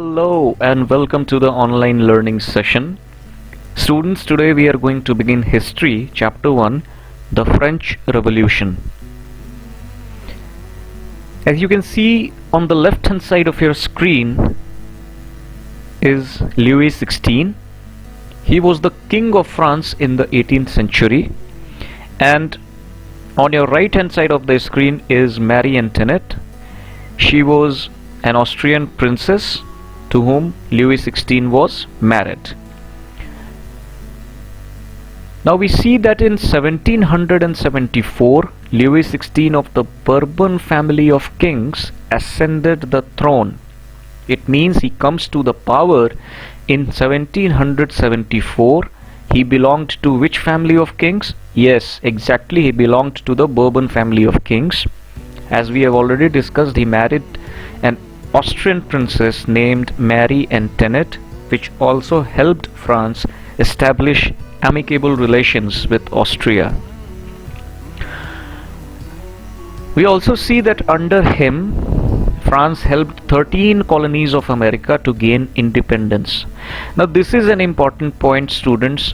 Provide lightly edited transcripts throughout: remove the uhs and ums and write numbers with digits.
Hello and welcome to the online learning session. Students, today we are going to begin History, Chapter 1, the French Revolution. As you can see on the left hand side of your screen is Louis XVI. He was the King of France in the 18th century, and on your right hand side of the screen is Marie Antoinette. She was an Austrian princess to whom Louis XVI was married. Now we see that in 1774, Louis XVI of the Bourbon family of kings ascended the throne. It means he comes to the power in 1774. He belonged to which family of kings? Yes, exactly, he belonged to the Bourbon family of kings. As we have already discussed, he married an Austrian princess named Marie Antoinette, which also helped France establish amicable relations with Austria. We also see that under him, France helped 13 colonies of America to gain independence. Now this is an important point, students,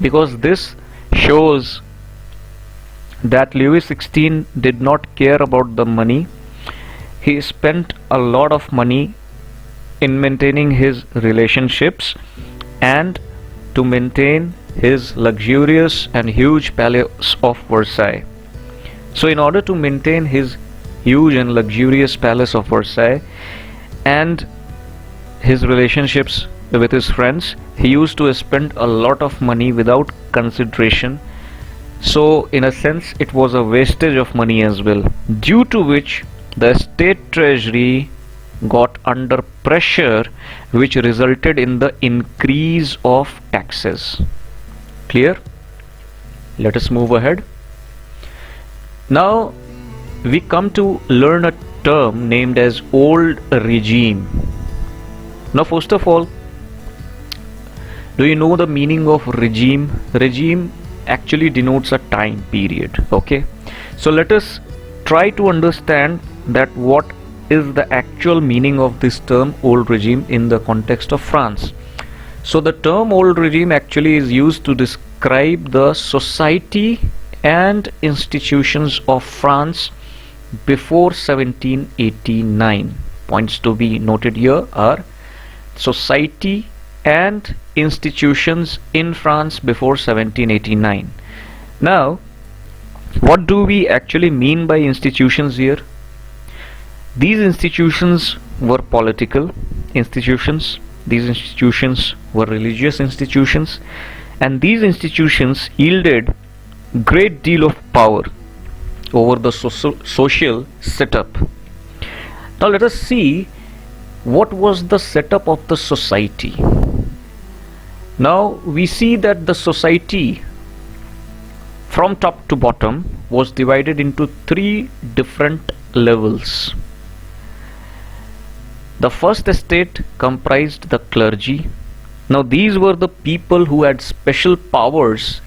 because this shows that Louis XVI did not care about the money. He spent a lot of money in maintaining his relationships and to maintain his luxurious and huge palace of Versailles. So in order to maintain his huge and luxurious palace of Versailles and his relationships with his friends, he used to spend a lot of money without consideration. So in a sense it was a wastage of money as well, due to which the state treasury got under pressure, which resulted in the increase of taxes. Clear? Let us move ahead. Now we come to learn a term named as old regime. Now first of all, do you know the meaning of regime? Regime actually denotes a time period. Okay, so let us try to understand that what is the actual meaning of this term old regime in the context of France. So the term old regime actually is used to describe the society and institutions of France before 1789. Points to be noted here are society and institutions in France before 1789. Now what do we actually mean by institutions here? These institutions were political institutions, these institutions were religious institutions, and these institutions yielded great deal of power over the social setup. Now let us see what was the setup of the society. Now we see that the society from top to bottom was divided into three different levels. The first estate comprised the clergy. Now these were the people who had special powers,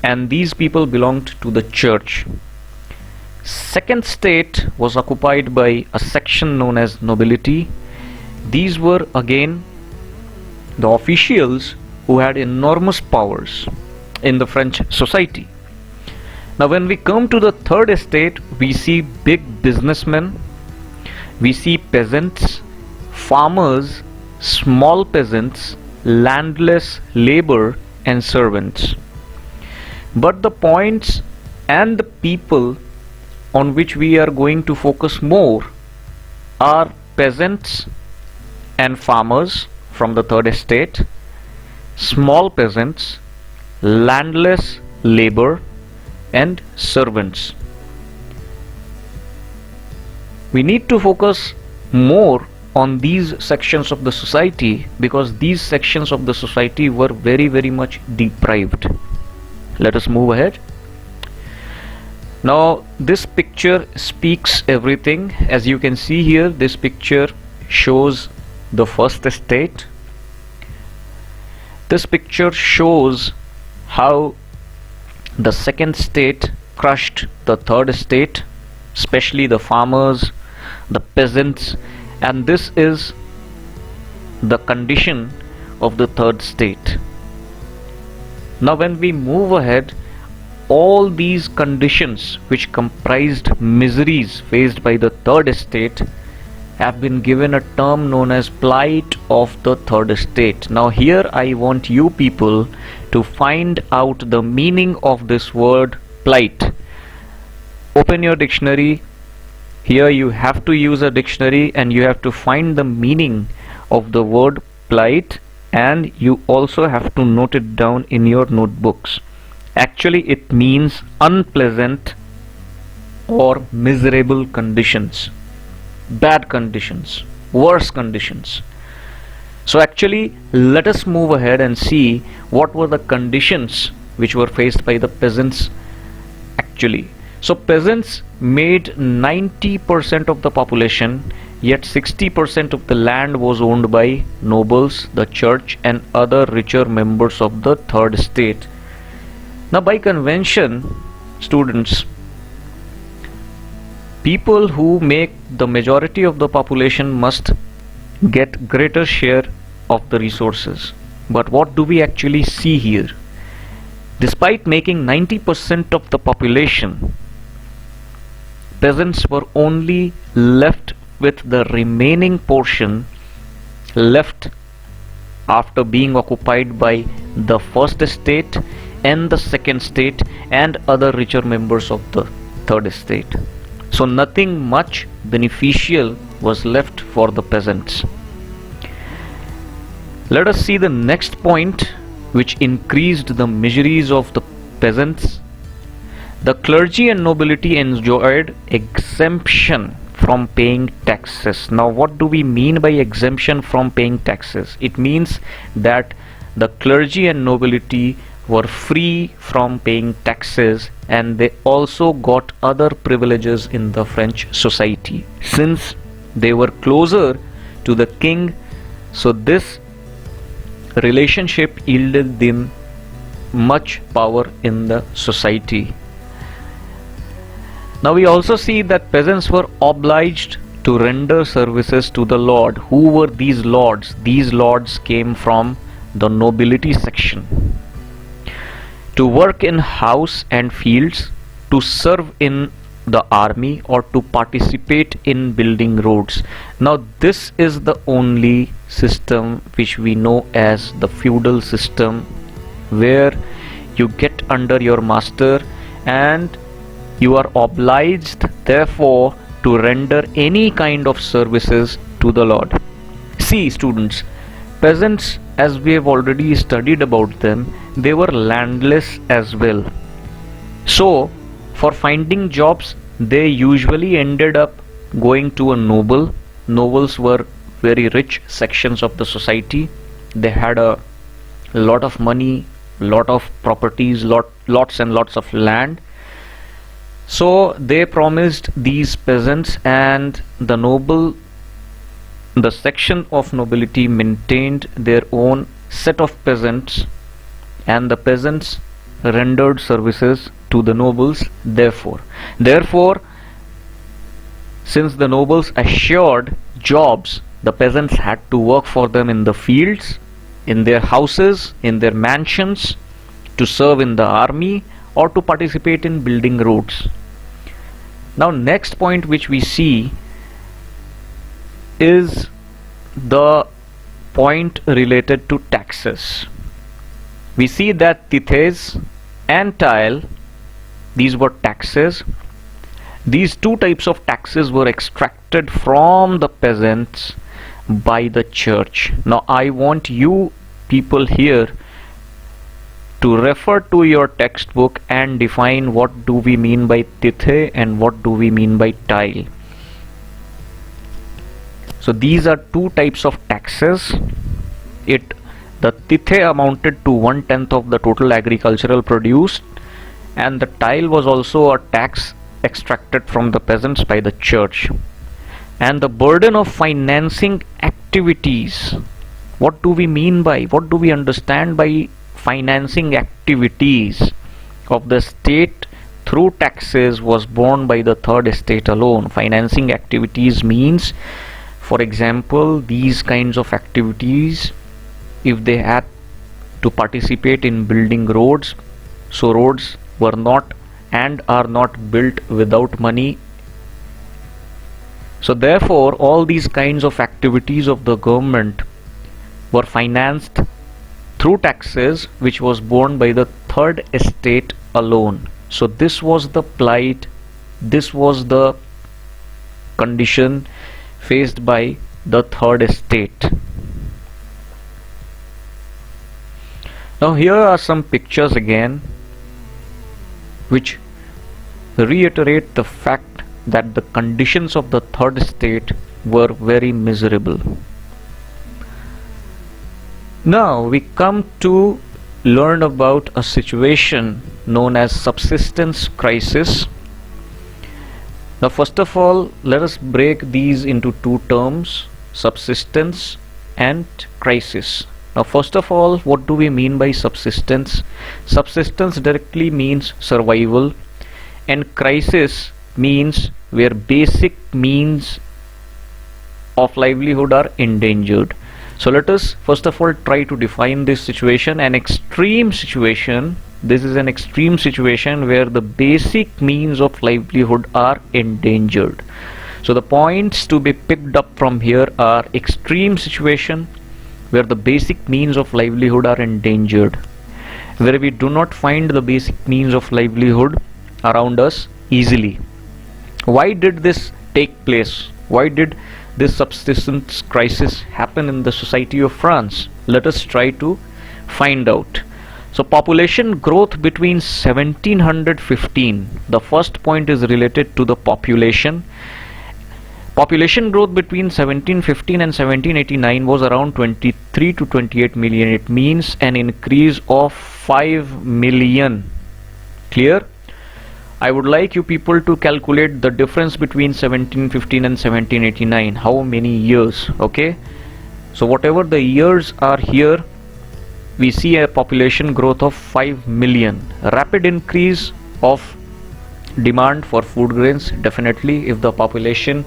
and these people belonged to the church. Second state was occupied by a section known as nobility. These were again the officials who had enormous powers in the French society. Now when we come to the third estate, we see big businessmen, we see peasants, farmers, small peasants, landless labor, and servants. But the points and the people on which we are going to focus more are peasants and farmers from the third estate, small peasants, landless labor, and servants. We need to focus more on these sections of the society because these sections of the society were very much deprived. Let us move ahead. Now this picture speaks everything. As you can see here, this picture shows the first estate. This picture shows how the second state crushed the third estate, especially the farmers, the peasants, and this is the condition of the third state. Now when we move ahead, all these conditions which comprised miseries faced by the third estate have been given a term known as plight of the third estate. Now here I want you people to find out the meaning of this word plight. Open your dictionary. Here you have to use a dictionary and you have to find the meaning of the word plight, and you also have to note it down in your notebooks. Actually it means unpleasant or miserable conditions, bad conditions, worse conditions. So actually let us move ahead and see what were the conditions which were faced by the peasants actually. So peasants made 90% of the population, yet 60% of the land was owned by nobles, the church and other richer members of the third estate. Now by convention, students, people who make the majority of the population must get greater share of the resources. But what do we actually see here? Despite making 90% of the population, peasants were only left with the remaining portion left after being occupied by the first estate and the second state and other richer members of the third estate. So nothing much beneficial was left for the peasants. Let us see the next point which increased the miseries of the peasants. The clergy and nobility enjoyed exemption from paying taxes. Now what do we mean by exemption from paying taxes? It means that the clergy and nobility were free from paying taxes, and they also got other privileges in the French society since they were closer to the king. So this relationship yielded them much power in the society. Now we also see that peasants were obliged to render services to the lord. Who were these lords? These lords came from the nobility section. To work in house and fields, to serve in the army, or to participate in building roads. Now this is the only system which we know as the feudal system, where you get under your master and you are obliged therefore to render any kind of services to the lord. See students, peasants, as we have already studied about them, they were landless as well. So for finding jobs they usually ended up going to a noble. Nobles were very rich sections of the society. They had a lot of money, lot of properties, lots and lots of land. So they promised these peasants, and the section of nobility maintained their own set of peasants, and the peasants rendered services to the nobles. Therefore, since the nobles assured jobs, the peasants had to work for them in the fields, in their houses, in their mansions, to serve in the army, or to participate in building roads. Now next point which we see is the point related to taxes. We see that tithes and tile, these were taxes. These two types of taxes were extracted from the peasants by the church. Now I want you people here to refer to your textbook and define what do we mean by tithe and what do we mean by tile. So these are two types of taxes. The tithe amounted to 1/10 of the total agricultural produce, and the tile was also a tax extracted from the peasants by the church. And the burden of financing activities, what do we mean by, what do we understand by financing activities of the state through taxes, was borne by the third estate alone. Financing activities means For example, these kinds of activities, if they had to participate in building roads, so roads were not and are not built without money. So therefore all these kinds of activities of the government were financed through taxes, which was borne by the third estate alone. So this was the plight, this was the condition faced by the third estate. Now here are some pictures again which reiterate the fact that the conditions of the third estate were very miserable. Now we come to learn about a situation known as subsistence crisis. Now first of all, let us break these into two terms, subsistence and crisis. Now first of all, what do we mean by subsistence? Subsistence directly means survival, and crisis means where basic means of livelihood are endangered. So let us first of all try to define this situation. An extreme situation, this is an extreme situation where the basic means of livelihood are endangered. So the points to be picked up from here are extreme situation where the basic means of livelihood are endangered, where we do not find the basic means of livelihood around us easily. Why did this take place? Why did this subsistence crisis happen in the society of France? Let us try to find out. So population growth between 1715, the first point is related to the population. Population growth between 1715 and 1789 was around 23 to 28 million. It means an increase of 5 million. Clear? I would like you people to calculate the difference between 1715 and 1789. How many years? Okay. So whatever the years are here, we see a population growth of 5 million. Rapid increase of demand for food grains. Definitely, if the population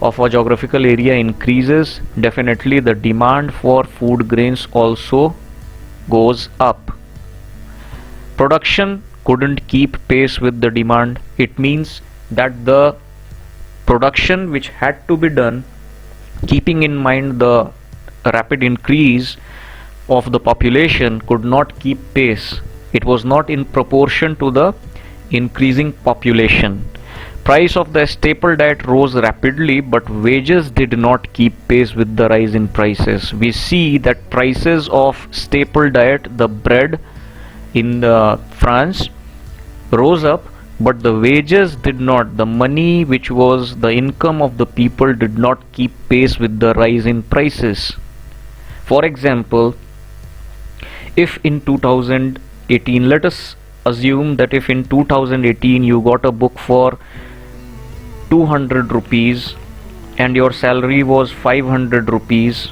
of a geographical area increases, definitely the demand for food grains also goes up. Production couldn't keep pace with the demand. It means that the production which had to be done, keeping in mind the rapid increase of the population, could not keep pace. It was not in proportion to the increasing population. Price of the staple diet rose rapidly, but wages did not keep pace with the rise in prices. We see that prices of staple diet, the bread in France, rose up, but the wages did not. The money which was the income of the people did not keep pace with the rise in prices. For example, if in 2018, let us assume that if in 2018 you got a book for 200 rupees and your salary was 500 rupees,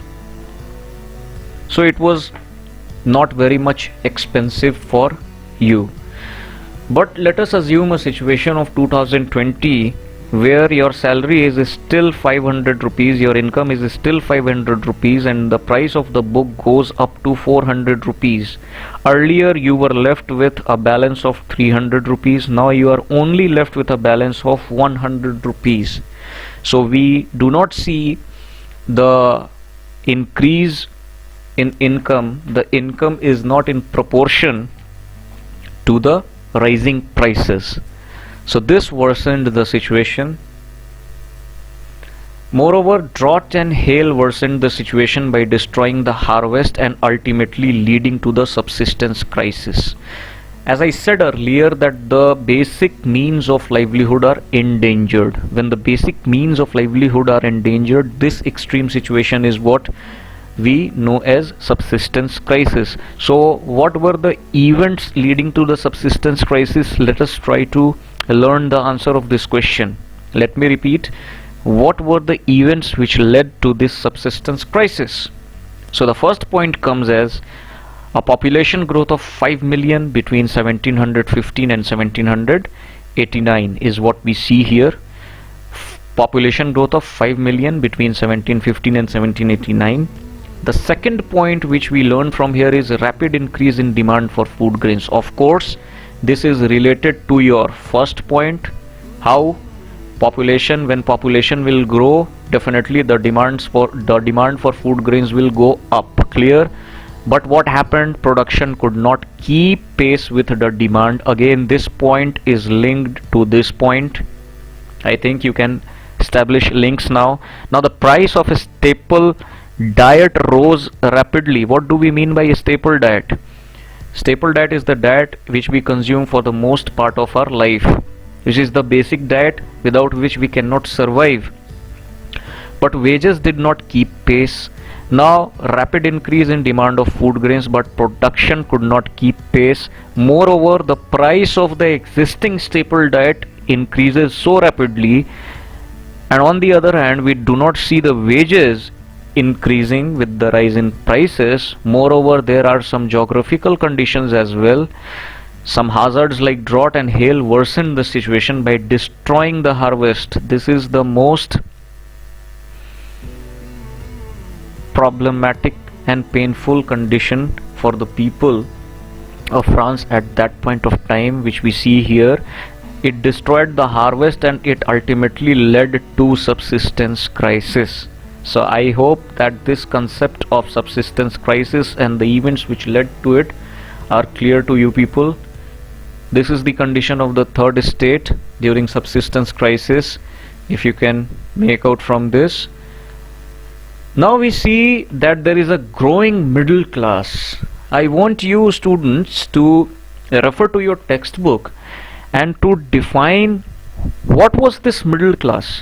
so it was not very much expensive for you. But let us assume a situation of 2020 where your salary is still 500 rupees, your income is still 500 rupees, and the price of the book goes up to 400 rupees. Earlier you were left with a balance of 300 rupees, now you are only left with a balance of 100 rupees. So we do not see the increase in income. The income is not in proportion to the rising prices. So this worsened the situation. Moreover, drought and hail worsened the situation by destroying the harvest and ultimately leading to the subsistence crisis. As I said earlier, that the basic means of livelihood are endangered. When the basic means of livelihood are endangered, this extreme situation is what we know as subsistence crisis. So what were the events leading to the subsistence crisis? Let us try to learn the answer of this question. Let me repeat, what were the events which led to this subsistence crisis? So the first point comes as a population growth of 5 million between 1715 and 1789 is what we see here. population growth of 5 million between 1715 and 1789. The second point which we learn from here is rapid increase in demand for food grains. Of course, this is related to your first point, how when population will grow, definitely the demand for food grains will go up. Clear? But what happened? Production could not keep pace with the demand. Again, this point is linked to this point. I think you can establish links now. Now the price of a staple diet rose rapidly. What do we mean by a staple diet? Staple diet is the diet which we consume for the most part of our life, which is the basic diet without which we cannot survive. But wages did not keep pace. Now rapid increase in demand of food grains, but production could not keep pace. Moreover, the price of the existing staple diet increases so rapidly, and on the other hand we do not see the wages increasing with the rise in prices. Moreover, there are some geographical conditions as well. Some hazards like drought and hail worsen the situation by destroying the harvest. This is the most problematic and painful condition for the people of France at that point of time, which we see here. It destroyed the harvest and it ultimately led to subsistence crisis. So I hope that this concept of subsistence crisis and the events which led to it are clear to you people. This is the condition of the third state during subsistence crisis, if you can make out from this. Now we see that there is a growing middle class. I want you students to refer to your textbook and to define what was this middle class.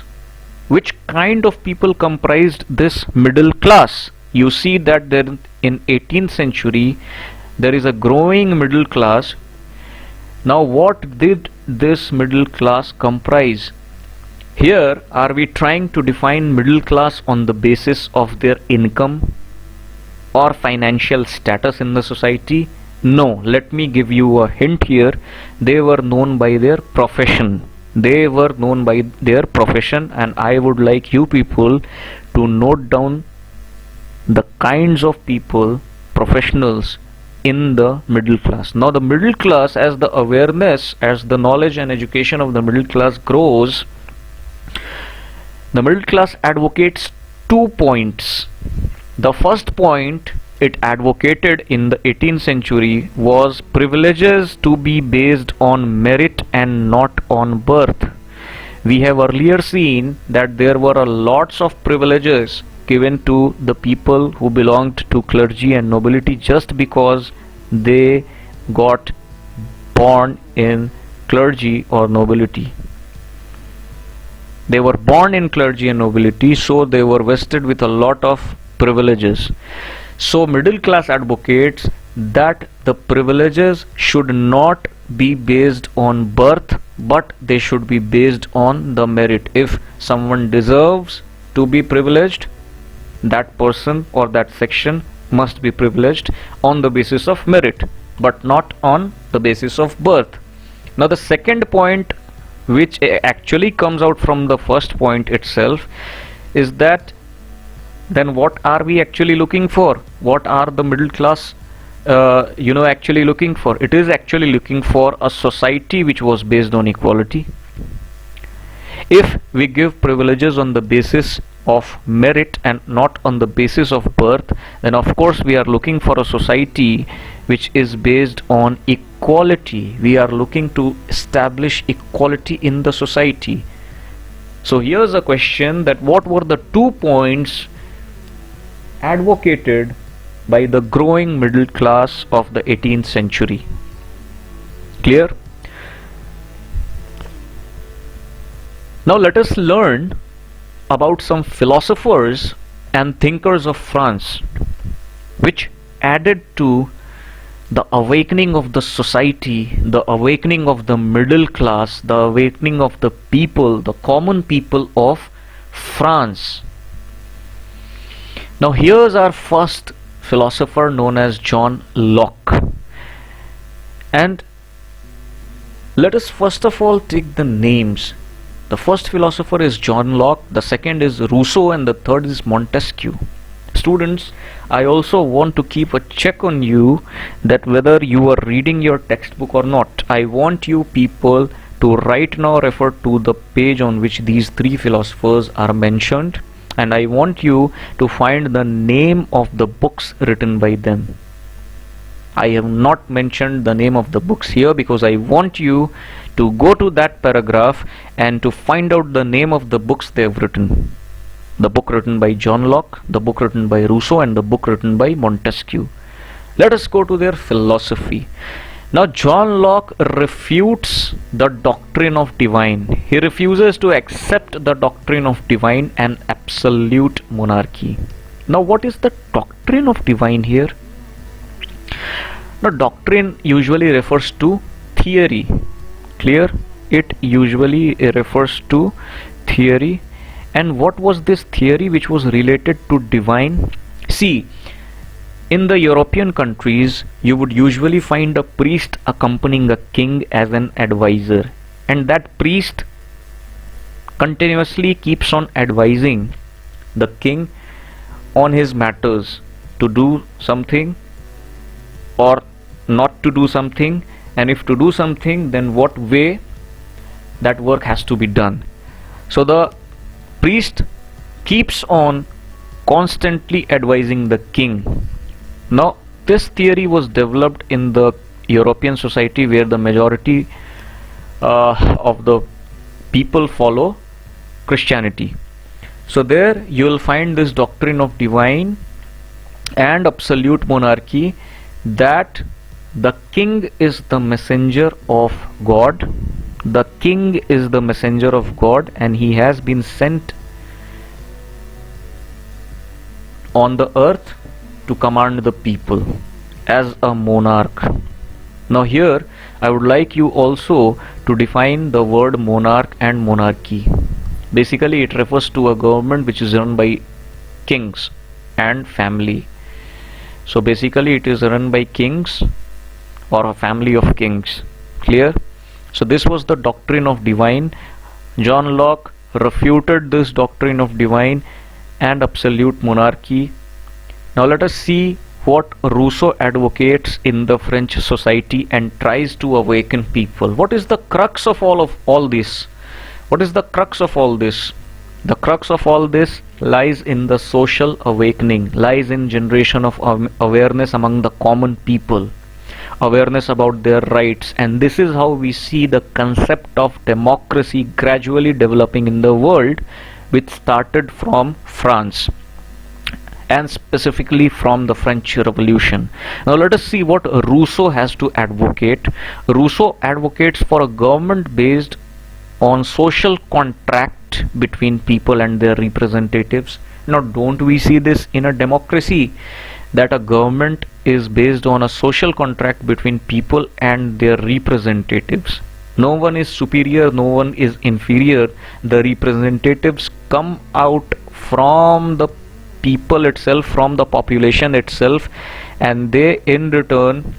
Which kind of people comprised this middle class? You see that there in 18th century there is a growing middle class. Now what did this middle class comprise? Here are we trying to define middle class on the basis of their income or financial status in the society? No, let me give you a hint here. They were known by their profession. They were known by their profession, and I would like you people to note down the kinds of people, professionals in the middle class. Now the middle class, as the awareness, as the knowledge and education of the middle class grows, the middle class advocates 2 points. The first point it advocated in the 18th century was privileges to be based on merit and not on birth. We have earlier seen that there were a lots of privileges given to the people who belonged to clergy and nobility just because they got born in clergy or nobility. They were born in clergy and nobility, so they were vested with a lot of privileges. So middle class advocates that the privileges should not be based on birth, but they should be based on the merit. If someone deserves to be privileged, that person or that section must be privileged on the basis of merit, but not on the basis of birth. Now the second point, which actually comes out from the first point itself, is that then what are we actually looking for? What are the middle class actually looking for? It is actually looking for a society which was based on equality. If we give privileges on the basis of merit and not on the basis of birth, then of course we are looking for a society which is based on equality. We are looking to establish equality in the society. So here's a question, that what were the 2 points advocated by the growing middle class of the 18th century? Clear? Now let us learn about some philosophers and thinkers of France which added to the awakening of the society, the awakening of the middle class, the awakening of the people, the common people of France. Now here's our first philosopher, known as John Locke. And let us first of all take the names. The first philosopher is John Locke, the second is Rousseau, and the third is Montesquieu. Students, I also want to keep a check on you that whether you are reading your textbook or not. I want you people to right now refer to the page on which these three philosophers are mentioned, and I want you to find the name of the books written by them. I have not mentioned the name of the books here because I want you to go to that paragraph and to find out the name of the books they have written. The book written by John Locke, the book written by Rousseau, and the book written by Montesquieu. Let us go to their philosophy. Now John Locke refutes the doctrine of divine. He refuses to accept the doctrine of divine and absolute monarchy. Now what is the doctrine of divine here? Now doctrine usually refers to theory. Clear? It usually refers to theory. And what was this theory which was related to divine? See, in the European countries, you would usually find a priest accompanying a king as an advisor, and that priest continuously keeps on advising the king on his matters, to do something or not to do something, and if to do something, then what way that work has to be done. So the priest keeps on constantly advising the king. Now this theory was developed in the European society where the majority of the people follow Christianity. So there you will find this doctrine of divine and absolute monarchy, that the king is the messenger of God. The king is the messenger of God, and he has been sent on the earth to command the people as a monarch. Now here I would like you also to define the word monarch and monarchy. Basically it refers to a government which is run by kings and family. So basically it is run by kings or a family of kings. Clear? So this was the doctrine of divine. John Locke refuted this doctrine of divine and absolute monarchy. Now let us see what Rousseau advocates in the French society and tries to awaken people. What is the crux of all this? What is the crux of all this? The crux of all this lies in the social awakening, lies in generation of awareness among the common people, awareness about their rights, and this is how we see the concept of democracy gradually developing in the world, which started from France and specifically from the French Revolution. Now let us see what Rousseau has to advocate. Rousseau advocates for a government based on social contract between people and their representatives. Now don't we see this in a democracy, that a government is based on a social contract between people and their representatives? No one is superior, no one is inferior. The representatives come out from the people itself, from the population itself, and they in return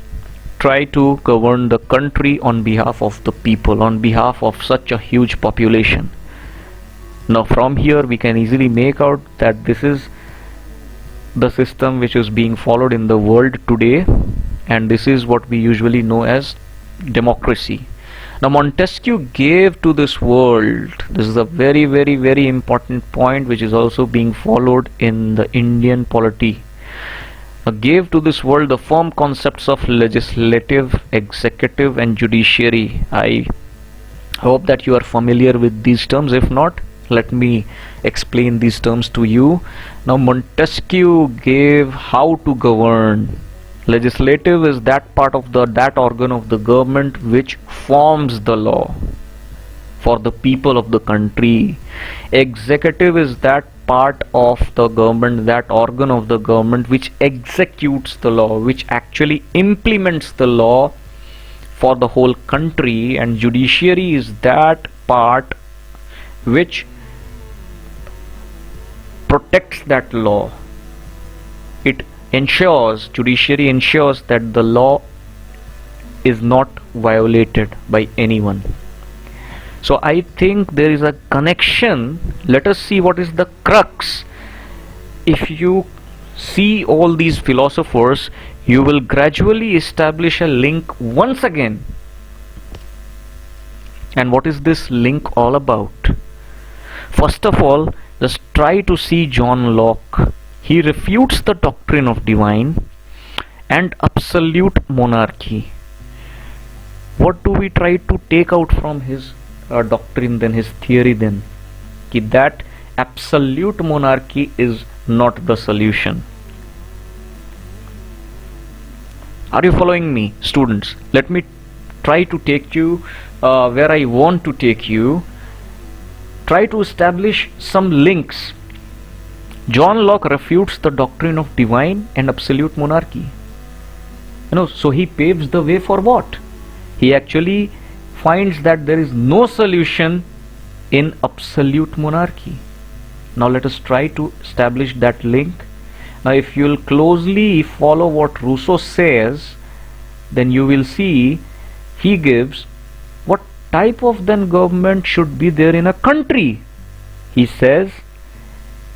try to govern the country on behalf of the people, on behalf of such a huge population. Now from here we can easily make out that this is the system which is being followed in the world today, and this is what we usually know as democracy. Now Montesquieu gave to this world, this is a very important point which is also being followed in the Indian polity, gave to this world the firm concepts of legislative, executive and judiciary. I hope that you are familiar with these terms. If not, let me explain these terms to you. Now Montesquieu gave how to govern. Legislative is that part of that organ of the government which forms the law for the people of the country. Executive is that part of the government, that organ of the government which executes the law, which actually implements the law for the whole country. And judiciary is that part which protects that law. Judiciary ensures that the law is not violated by anyone. So I think there is a connection. Let us see what is the crux. If you see all these philosophers, you will gradually establish a link once again. And what is this link all about? First of all, just try to see John Locke. He refutes the doctrine of divine and absolute monarchy. What do we try to take out from his doctrine then, his theory then? That absolute monarchy is not the solution. Are you following me, students? Let me try to take you where I want to take you. Try to establish some links. John Locke refutes the doctrine of divine and absolute monarchy. So he paves the way for what? He actually finds that there is no solution in absolute monarchy. Now let us try to establish that link. Now if you will closely follow what Rousseau says, then you will see he gives what type of then government should be there in a country. He says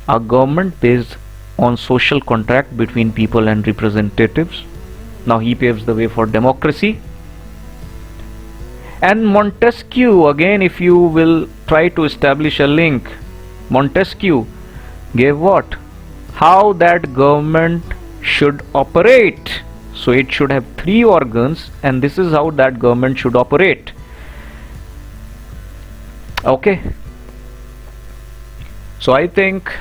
a government based on social contract between people and representatives. Now he paves the way for democracy. And Montesquieu, again, if you will try to establish a link, Montesquieu gave what? How that government should operate. So it should have 3 organs, and this is how that government should operate. Okay. So I think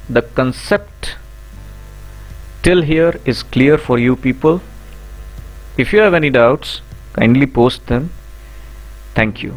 the concept till here is clear for you people. If you have any doubts, kindly post them. Thank you.